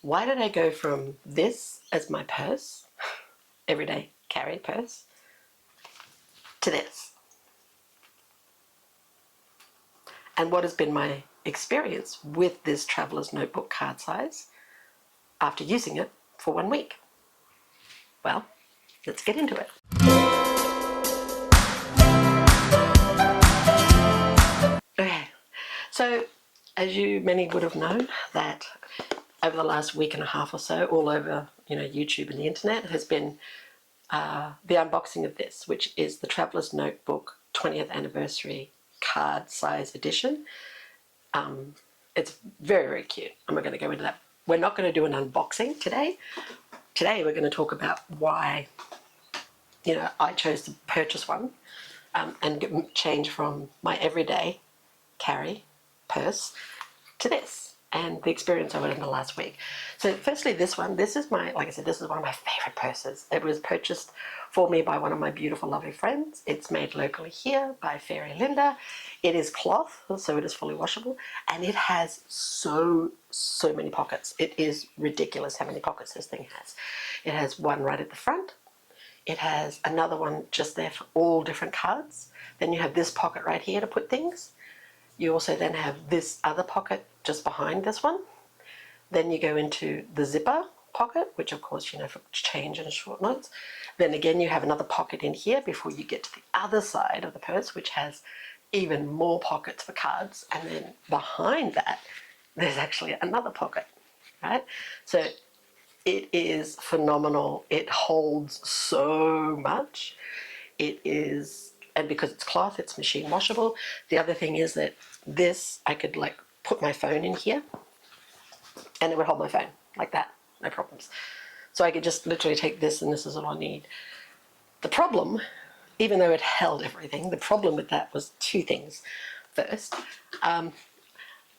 why did I go from this as my purse, everyday carry purse, to this? And what has been my experience with this traveler's notebook card size after using it for 1 week? Well, let's get into it. Okay, so as you many would have known, that over the last week and a half or so, all over YouTube and the internet has been the unboxing of this, which is the Traveler's Notebook 20th Anniversary Card Size Edition. It's very, very cute. I'm not going to go into that. We're not going to do an unboxing today. Today we're going to talk about why I chose to purchase one and change from my everyday carry purse to this, and the experience of it in the last week. So firstly, this is my, like I said, this is one of my favorite purses. It was purchased for me by one of my beautiful, lovely friends. It's made locally here by Fairy Linda. It is cloth, so it is fully washable, and it has so many pockets. It is ridiculous how many pockets this thing has. It has one right at the front. It has another one just there for all different cards. Then you have this pocket right here to put things. You also then have this other pocket just behind this one. Then you go into the zipper pocket, which of course, for change and short notes. Then again, you have another pocket in here before you get to the other side of the purse, which has even more pockets for cards. And then behind that, there's actually another pocket, right? So it is phenomenal. It holds so much. It is, and because it's cloth, it's machine washable. The other thing is that this, I could like put my phone in here and it would hold my phone like that, no problems. So I could just literally take this and this is all I need. The problem, even though it held everything, the problem with that was two things. First,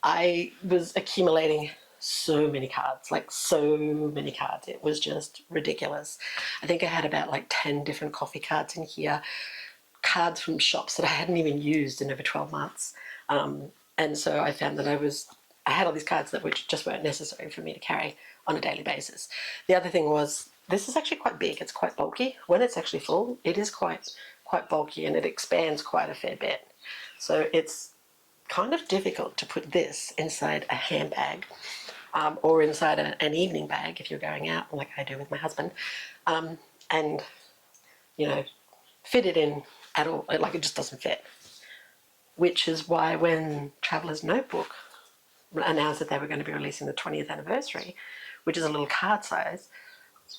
I was accumulating so many cards, like so many cards. It was just ridiculous. I think I had about like 10 different coffee cards in here, cards from shops that I hadn't even used in over 12 months. And so I found that I had all these cards that just weren't necessary for me to carry on a daily basis. The other thing was, this is actually quite big. It's quite bulky. When it's actually full, it is quite bulky, and it expands quite a fair bit. So it's kind of difficult to put this inside a handbag or inside an evening bag if you're going out, like I do with my husband, and fit it in at all. Like, it just doesn't fit. Which is why when Traveler's Notebook announced that they were going to be releasing the 20th anniversary, which is a little card size,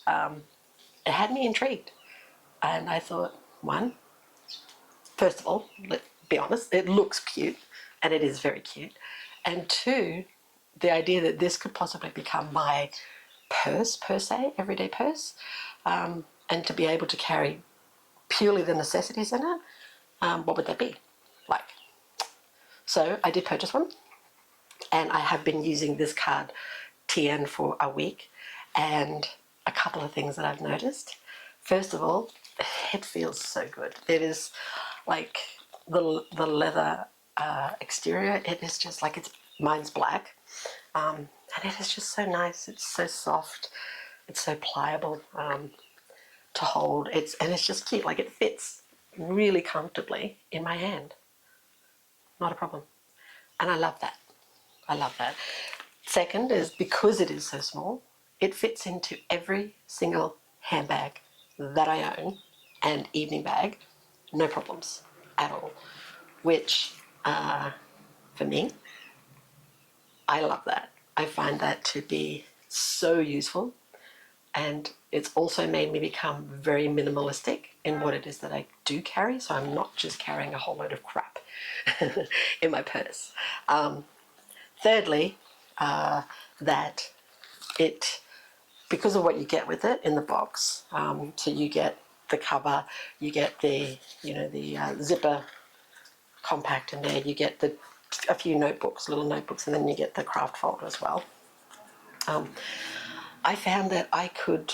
it had me intrigued. And I thought, first of all, let's be honest, it looks cute, and it is very cute. And two, the idea that this could possibly become my purse, per se, everyday purse, and to be able to carry purely the necessities in it, what would that be like? So I did purchase one, and I have been using this card TN for a week, and a couple of things that I've noticed. First of all, it feels so good. It is like the leather exterior. It is just like, mine's black, and it is just so nice. It's so soft. It's so pliable to hold. And it's just cute. Like, it fits really comfortably in my hand. Not a problem. And I love that. I love that. Second is, because it is so small, it fits into every single handbag that I own and evening bag, no problems at all. Which, for me, I love that. I find that to be so useful, and it's also made me become very minimalistic in what it is that I do carry, so I'm not just carrying a whole load of crap in my purse. Thirdly, that because of what you get with it in the box, so you get the cover, you get the zipper compact in there, you get a few little notebooks, and then you get the craft folder as well. I found that I could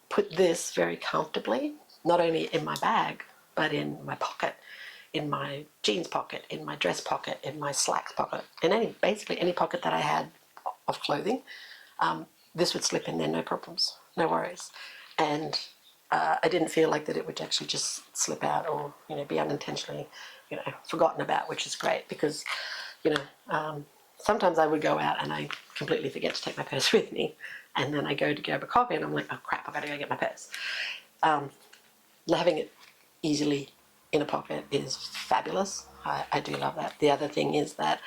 put this very comfortably, not only in my bag, but in my pocket, in my jeans pocket, in my dress pocket, in my slacks pocket, in basically any pocket that I had of clothing, this would slip in there, no problems, no worries. And I didn't feel like that it would actually just slip out or, you know, be unintentionally, you know, forgotten about, which is great because, you know, sometimes I would go out and I completely forget to take my purse with me. And then I go to grab a coffee and I'm like, oh crap, I've got to go get my purse. Having it easily in a pocket is fabulous. I do love that. The other thing is that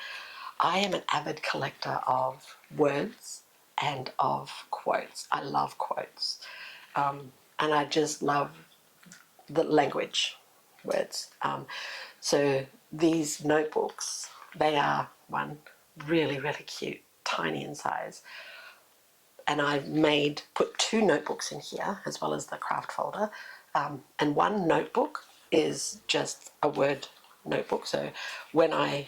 I am an avid collector of words and of quotes. I love quotes. And I just love the language words. So these notebooks, they are one, really, really cute, tiny in size. And I've put 2 notebooks in here as well as the craft folder. And one notebook is just a word notebook. So when I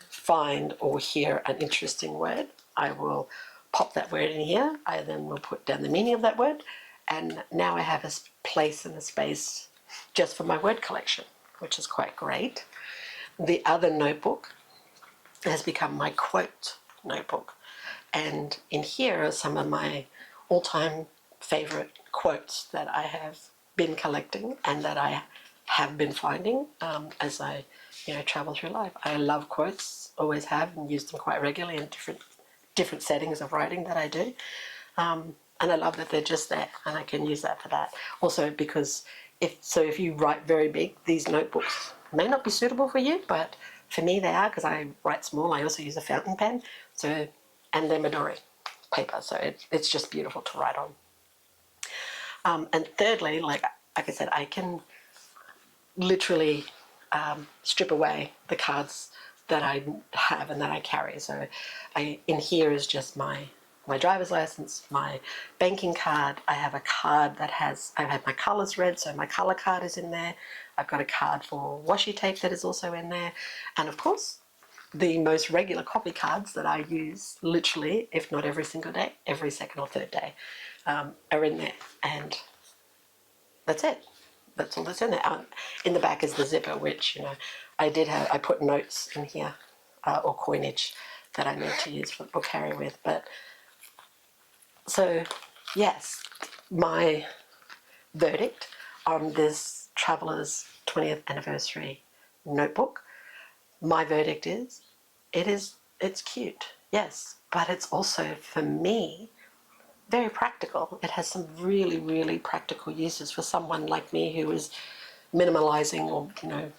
find or hear an interesting word, I will pop that word in here. I then will put down the meaning of that word. And now I have a place and a space just for my word collection, which is quite great. The other notebook has become my quote notebook. And in here are some of my all-time favorite quotes that I have been collecting and that I have been finding as I, you know, travel through life. I love quotes, always have, and use them quite regularly in different settings of writing that I do. And I love that they're just there and I can use that for that. Also because if you write very big, these notebooks may not be suitable for you, but for me they are because I write small. I also use a fountain pen, and they're Midori paper, so it's just beautiful to write on. And thirdly, like I said, I can literally strip away the cards that I have and that I carry. So in here is just my driver's license, my banking card. I have a card that I have my colours read, so my colour card is in there. I've got a card for washi tape that is also in there. And of course, the most regular copy cards that I use literally, if not every single day, every second or third day, are in there. And that's it. That's all that's in there. In the back is the zipper, which, you know, I put notes in here or coinage that I need to use or carry with. But so, yes, my verdict on this Traveller's 20th Anniversary notebook, my verdict is, it's cute, yes, but it's also, for me, very practical. It has some really, really practical uses for someone like me who is minimalizing or, you know,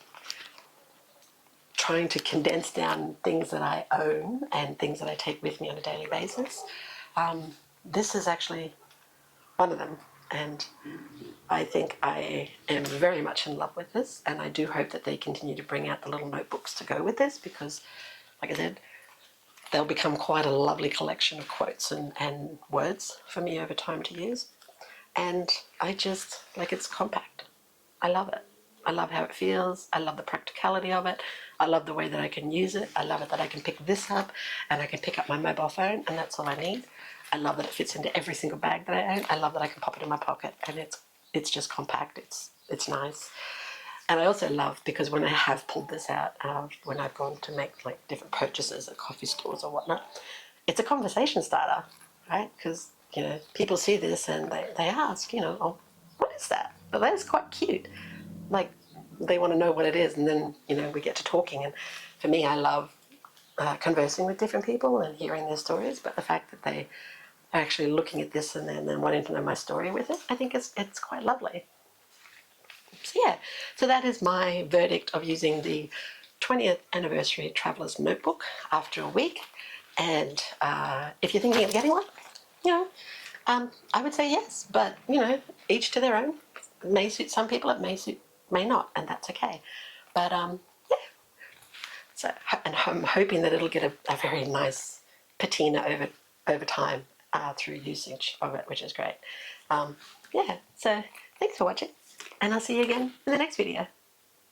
trying to condense down things that I own and things that I take with me on a daily basis. This is actually one of them, and I think I am very much in love with this, and I do hope that they continue to bring out the little notebooks to go with this because, like I said, they'll become quite a lovely collection of quotes and words for me over time to use. And I just, like, it's compact. I love it. I love how it feels. I love the practicality of it. I love the way that I can use it. I love it that I can pick this up and I can pick up my mobile phone and that's all I need. I love that it fits into every single bag that I own. I love that I can pop it in my pocket and it's just compact. It's nice. And I also love, because when I have pulled this out, when I've gone to make like different purchases at coffee stores or whatnot, it's a conversation starter, right? Because, you know, people see this and they ask, you know, oh, what is that? Well, that is quite cute. Like, they want to know what it is, and then, you know, we get to talking. And for me, I love conversing with different people and hearing their stories, but the fact that they are actually looking at this and then wanting to know my story with it, I think it's quite lovely. So yeah, so that is my verdict of using the 20th Anniversary Traveller's Notebook after a week. And if you're thinking of getting one, you know, I would say yes, but, you know, each to their own. It may suit some people, it may not, and that's okay. But yeah, so, and I'm hoping that it'll get a very nice patina over time through usage of it, which is great. Yeah, so thanks for watching, and I'll see you again in the next video.